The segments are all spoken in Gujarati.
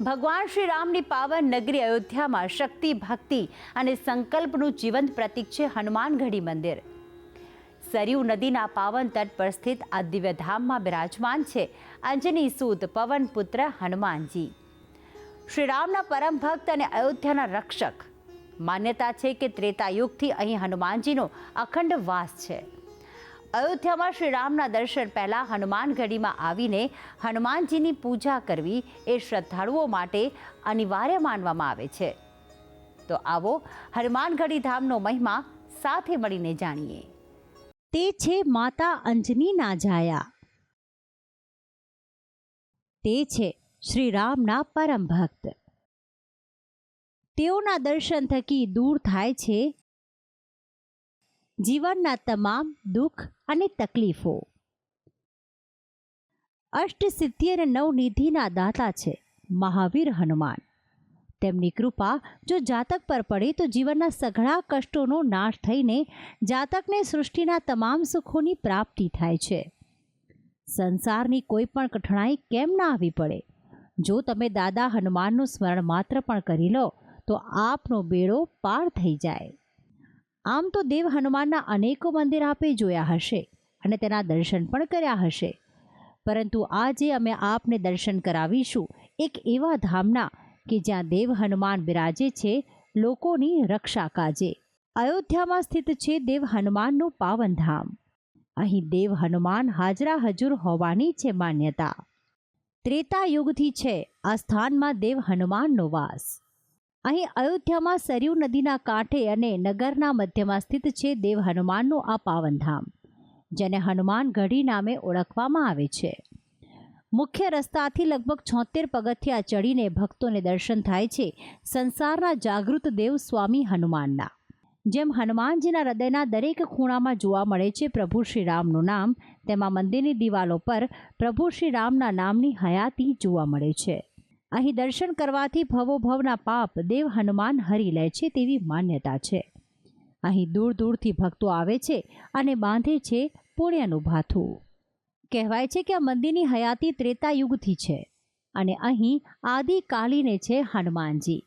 ભગવાન શ્રી રામની પાવન નગરી અયોધ્યામાં શક્તિ, ભક્તિ અને સંકલ્પનું જીવંત પ્રતીક છે હનુમાનગઢી મંદિર. સરયુ નદીના પાવન તટ પર સ્થિત આ દિવ્યધામમાં બિરાજમાન છે અંજની સૂત પવનપુત્ર હનુમાનજી. શ્રી રામના પરમ ભક્ત અને અયોધ્યાના રક્ષક. માન્યતા છે કે ત્રેતાયુગથી અહીં હનુમાનજીનો અખંડ વાસ છે. અયોધ્યામાં શ્રી રામના દર્શન પહેલા હનુમાનગઢીમાં આવીને હનુમાનજીની પૂજા કરવી એ શ્રદ્ધાળુઓ માટે અનિવાર્ય માનવામાં આવે છે. તો આવો હનુમાનગઢી ધામનો મહિમા સાથે મળીને જાણીએ. તે છે માતા અંજનીના જાયા. તે છે શ્રી રામના પરમ ભક્ત. તેઓના દર્શન થકી દૂર થાય છે જીવનના તમામ દુઃખ અને તકલીફો. અષ્ટસિદ્ધિ અને નવનિધિના દાતા છે મહાવીર હનુમાન. તેમની કૃપા જો જાતક પર પડે તો જીવનના સઘળા કષ્ટોનો નાશ થઈને જાતકને સૃષ્ટિના તમામ સુખોની પ્રાપ્તિ થાય છે. સંસારની કોઈ પણ કઠણાઈ કેમ ના આવી પડે? જો તમે દાદા હનુમાનનું સ્મરણ માત્ર પણ કરી લો તો આપનો બેડો પાર થઈ જાય. આમ તો દેવ હનુમાનના અનેકો મંદિર આપે જોયા હશે અને તેના દર્શન પણ કર્યા હશે, પરંતુ આજે અમે આપને દર્શન કરાવીશું એક એવા ધામના કે જ્યાં દેવ હનુમાન બિરાજે છે લોકોની રક્ષા કાજે. અયોધ્યામાં સ્થિત છે દેવ હનુમાનનું પાવન ધામ. અહીં દેવ હનુમાન હાજરા હજુર હોવાની છે માન્યતા. ત્રેતા યુગથી છે આ સ્થાનમાં દેવ હનુમાનનો વાસ. અહીં અયોધ્યામાં સરયુ નદીના કાંઠે અને નગરના મધ્યમાં સ્થિત છે દેવ હનુમાનનું આ પાવનધામ, જેને હનુમાનગઢી નામે ઓળખવામાં આવે છે. મુખ્ય રસ્તાથી લગભગ 76 પગથિયા ચડીને ભક્તોને દર્શન થાય છે સંસારના જાગૃત દેવ સ્વામી હનુમાનના. જેમ હનુમાનજીના હૃદયના દરેક ખૂણામાં જોવા મળે છે પ્રભુ શ્રી રામનું નામ, તેમાં મંદિરની દિવાલો પર પ્રભુ શ્રી રામના નામની હયાતી જોવા મળે છે. અહીં દર્શન કરવાથી ભવોભવના પાપ દેવ હનુમાન હરી લે છે તેવી માન્યતા છે. અહીં દૂર દૂરથી ભક્તો આવે છે અને બાંધે છે પુણ્યનું ભાથું. કહેવાય છે કે આ મંદિરની હયાતી ત્રેતાયુગથી છે અને અહીં આદિકાલીને છે હનુમાનજી.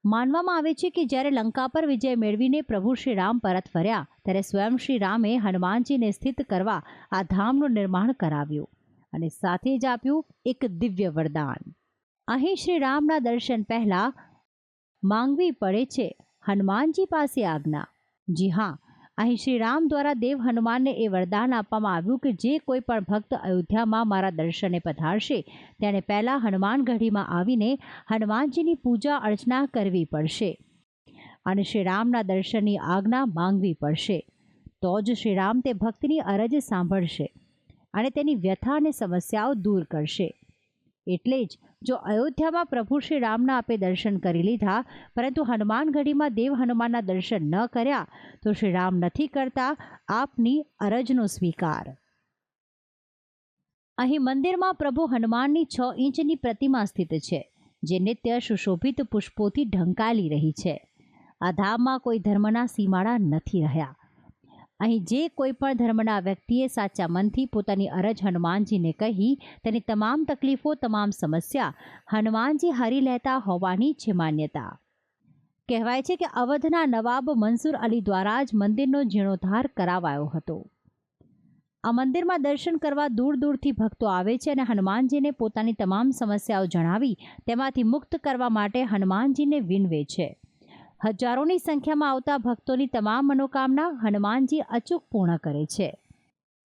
માનવામાં આવે છે કે જ્યારે લંકા પર વિજય મેળવીને પ્રભુ શ્રી રામ પરત ફર્યા ત્યારે સ્વયં શ્રી રામે હનુમાનજીને સ્થિત કરવા આ ધામનું નિર્માણ કરાવ્યું અને સાથે જ આપ્યું એક દિવ્ય વરદાન. અહીં શ્રી રામના દર્શન પહેલા માંગવી પડે છે હનુમાનજી પાસે આજ્ઞા. જી હા, અહીં શ્રી રામ દ્વારા દેવ હનુમાનને એ વરદાન આપવામાં આવ્યું કે જે કોઈ પણ ભક્ત અયોધ્યામાં મારા દર્શને પધારશે તેણે પહેલાં હનુમાનગઢીમાં આવીને હનુમાનજીની પૂજા અર્ચના કરવી પડશે અને શ્રી રામના દર્શનની આજ્ઞા માંગવી પડશે. તો જ શ્રી રામ તે ભક્તની અરજ સાંભળશે અને તેની વ્યથા અને સમસ્યાઓ દૂર કરશે. એટલે જ જો અયોધ્યામાં પ્રભુ શ્રી રામના આપે દર્શન કરી લીધા પરંતુ હનુમાનગઢીમાં દેવ હનુમાનના દર્શન ન કર્યા તો શ્રી રામ નથી કરતા આપની અરજનો સ્વીકાર. અહીં મંદિરમાં પ્રભુ હનુમાનની 6 ઇંચની પ્રતિમા સ્થિત છે જે નિત્ય સુશોભિત પુષ્પોથી ઢંકાયેલી રહી છે. આ ધામમાં કોઈ ધર્મના સીમાડા નથી રહ્યા. અહીં જે કોઈ પણ ધર્મના વ્યક્તિએ સાચા મનથી પોતાની અરજ હનુમાનજીને કહી તેની તમામ તકલીફો, તમામ સમસ્યા હનુમાનજી હરી લેતા હોવાની છે માન્યતા. કહેવાય છે કે અવધના નવાબ મંસૂર અલી દ્વારા જ મંદિરનો જીર્ણોદ્ધાર કરાવાયો હતો. આ મંદિરમાં દર્શન કરવા દૂર દૂરથી ભક્તો આવે છે અને હનુમાનજીને પોતાની તમામ સમસ્યાઓ જણાવી તેમાંથી મુક્ત કરવા માટે હનુમાનજીને વિનવે છે. હજારોની સંખ્યામાં આવતા ભક્તોની તમામ મનોકામના હનુમાનજી અચૂક પૂર્ણ કરે છે.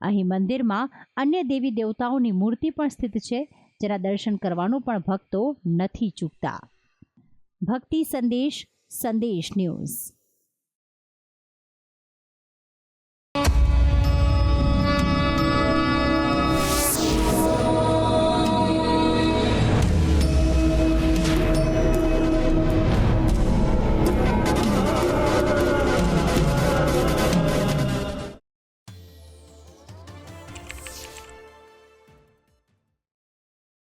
અહીં મંદિરમાં અન્ય દેવી દેવતાઓની મૂર્તિ પણ સ્થિત છે જેના દર્શન કરવાનું પણ ભક્તો નથી ચૂકતા. ભક્તિ સંદેશ, સંદેશ ન્યૂઝ.